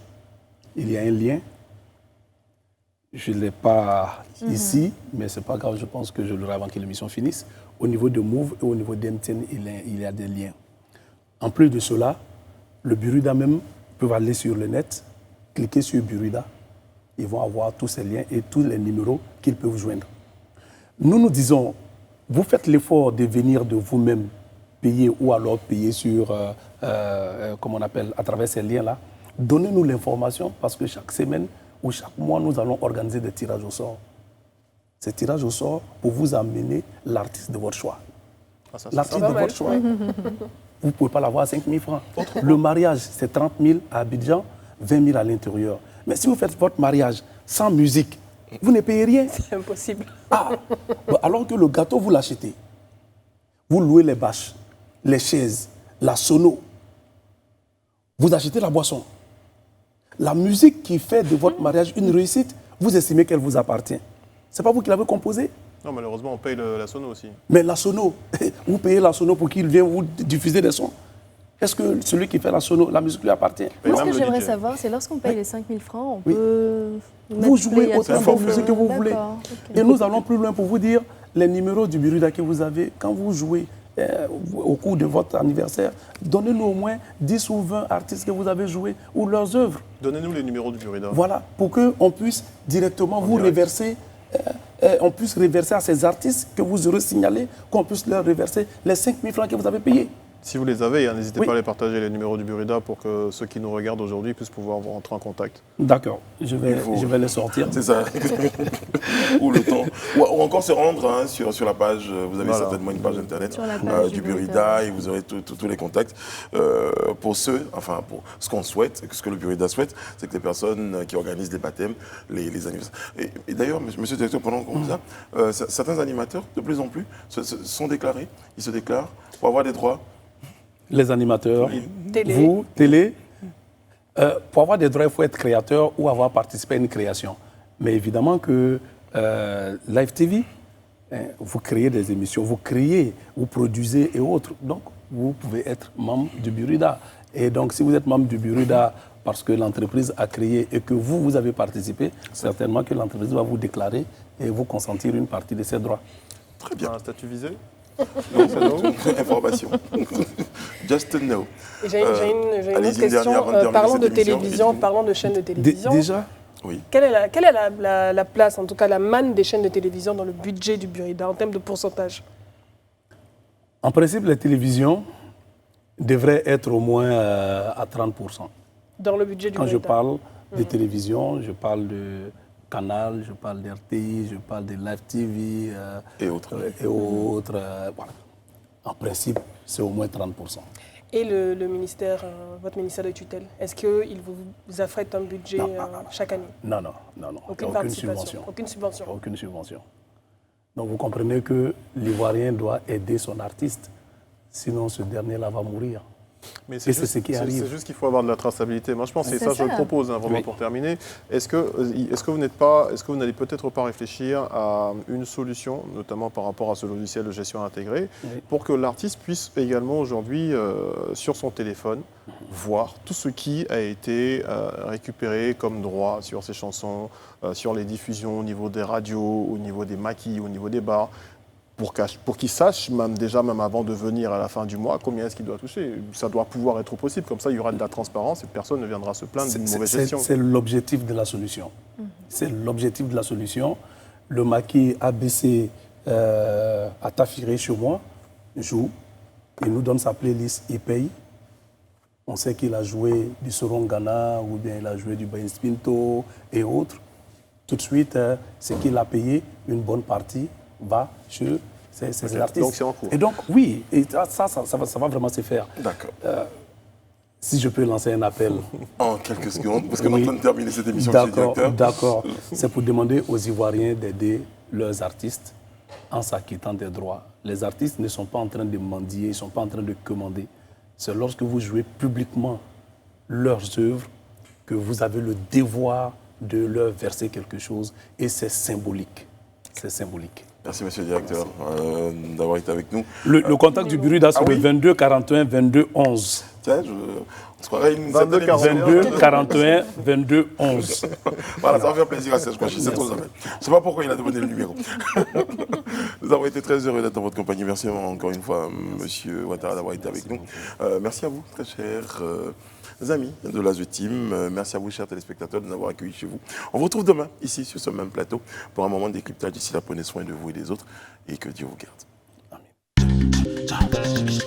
il y a un lien. Je ne l'ai pas ici, mais ce n'est pas grave, je pense que je l'aurai avant que l'émission finisse. Au niveau de Move et au niveau d'MTN, il y a des liens. En plus de cela, le Burida même peut aller sur le net, cliquer sur Burida. Ils vont avoir tous ces liens et tous les numéros qu'ils peuvent joindre. Nous disons, vous faites l'effort de venir de vous-même payer ou alors payer sur, comment on appelle, à travers ces liens-là. Donnez-nous l'information parce que chaque semaine ou chaque mois, nous allons organiser des tirages au sort. Ces tirages au sort pour vous amener l'artiste de votre choix. L'artiste de votre choix, vous ne pouvez pas l'avoir à 5 000 francs. Le mariage, c'est 30 000 à Abidjan, 20 000 à l'intérieur. Mais si vous faites votre mariage sans musique, vous ne payez rien. C'est impossible. Alors que le gâteau, vous l'achetez. Vous louez les bâches, les chaises, la sono. Vous achetez la boisson. La musique qui fait de votre mariage une réussite, vous estimez qu'elle vous appartient. Ce n'est pas vous qui l'avez composée. Non, malheureusement, on paye la sono aussi. Mais la sono, vous payez la sono pour qu'il vienne vous diffuser des sons. Est-ce que celui qui fait la sono, la musique lui appartient? Moi, ce que j'aimerais savoir, c'est lorsqu'on paye les 5 000 francs, on peut... Vous jouez autant de musique que vous voulez. Okay. Et nous allons plus loin pour vous dire les numéros du Burida que vous avez. Quand vous jouez au cours de votre anniversaire, donnez-nous au moins 10 ou 20 artistes que vous avez joués ou leurs œuvres. Donnez-nous les numéros du Burida. Voilà, pour qu'on puisse directement vous reverser, on puisse reverser à ces artistes que vous aurez signalés, qu'on puisse leur reverser les 5 000 francs que vous avez payés. Si vous les avez, n'hésitez pas à les partager, les numéros du Burida, pour que ceux qui nous regardent aujourd'hui puissent pouvoir vous rentrer en contact. D'accord, je vais les sortir. C'est ça. Ou le temps. Ou encore se rendre sur la page, vous avez certainement une page internet du Burida et vous aurez tous les contacts. Pour ceux, enfin pour ce qu'on souhaite, ce que le Burida souhaite, c'est que les personnes qui organisent les baptêmes, les anniversaires. Et d'ailleurs, monsieur le directeur, pendant qu'on dit ça, certains animateurs, de plus en plus, sont déclarés, ils se déclarent pour avoir des droits. les animateurs, Télé. vous, télé. Pour avoir des droits, il faut être créateur ou avoir participé à une création. Mais évidemment que Live TV, vous créez des émissions, vous créez, vous produisez et autres. Donc, vous pouvez être membre du Burida. Et donc, si vous êtes membre du Burida parce que l'entreprise a créé et que vous avez participé, certainement que l'entreprise va vous déclarer et vous consentir une partie de ses droits. Très bien. Un statut visé? Information. Just to know. Et j'ai une autre allez-y, une question. dernière avant de terminer Parlons cette de émission, télévision, dites-vous. parlons de chaînes de télévision. Déjà, Oui. Quelle est la place, en tout cas la manne des chaînes de télévision dans le budget du Burida en termes de pourcentage? en principe, les télévisions devraient être au moins à 30%. Dans le budget du Quand je Burida. parle de télévision, je parle de Canal, je parle d'RTI, je parle de Live TV Et autres. et autres. Voilà. En principe, c'est au moins 30%. Et le ministère, votre ministère de tutelle, est-ce qu'il vous affrète un budget Non, chaque année? Non. Aucune Aucune participation, subvention. aucune subvention. Aucune subvention. Donc vous comprenez que l'Ivoirien doit aider son artiste, sinon ce dernier-là va mourir. Mais Et c'est ce qui arrive. C'est juste qu'il faut avoir de la traçabilité. Moi, je pense, et C'est ça, je ça. le propose vraiment Oui. pour terminer. Est-ce que vous n'allez peut-être pas réfléchir à une solution, notamment par rapport à ce logiciel de gestion intégré, Oui. pour que l'artiste puisse également aujourd'hui, sur son téléphone, voir tout ce qui a été récupéré comme droit sur ses chansons, sur les diffusions au niveau des radios, au niveau des maquis, au niveau des bars, pour qu'il sache, même avant de venir à la fin du mois, combien est-ce qu'il doit toucher. Ça doit pouvoir être possible. Comme ça, il y aura de la transparence et personne ne viendra se plaindre d'une mauvaise gestion. C'est l'objectif de la solution. C'est l'objectif de la solution. Le maquis ABC à Tafiré chez moi joue. Il nous donne sa playlist, il paye. On sait qu'il a joué du Sorongana ou bien il a joué du Bain Pinto et autres. Tout de suite, ce qu'il a payé, une bonne partie va chez ces artistes. Donc c'est en cours. Et donc, oui, et ça va vraiment se faire. D'accord. Si je peux lancer un appel. En quelques secondes, parce qu'on est Oui. en train de terminer cette émission, monsieur le directeur. D'accord. C'est pour demander aux Ivoiriens d'aider leurs artistes en s'acquittant des droits. Les artistes ne sont pas en train de mendier, ils ne sont pas en train de commander. C'est lorsque vous jouez publiquement leurs œuvres que vous avez le devoir de leur verser quelque chose et c'est symbolique. C'est symbolique. Merci, monsieur le directeur, d'avoir été avec nous. Le contact du Burida, c'est Ah le oui 22 41 22 11. Tiens, on se croirait une 22, certaine émission. 22 41 22 11. Voilà, ça va faire plaisir à Serge Kouachi, c'est trop jamais. Je ne sais pas pourquoi il a demandé le numéro. Nous avons été très heureux d'être en votre compagnie. Merci encore une fois, monsieur Ouattara, d'avoir été avec nous. Merci à vous, très chers amis de la Team. Merci à vous, chers téléspectateurs, de nous avoir accueillis chez vous. On vous retrouve demain, ici, sur ce même plateau, pour un moment de décryptage. D'ici là, prenez soin de vous et des autres, et que Dieu vous garde. Amen.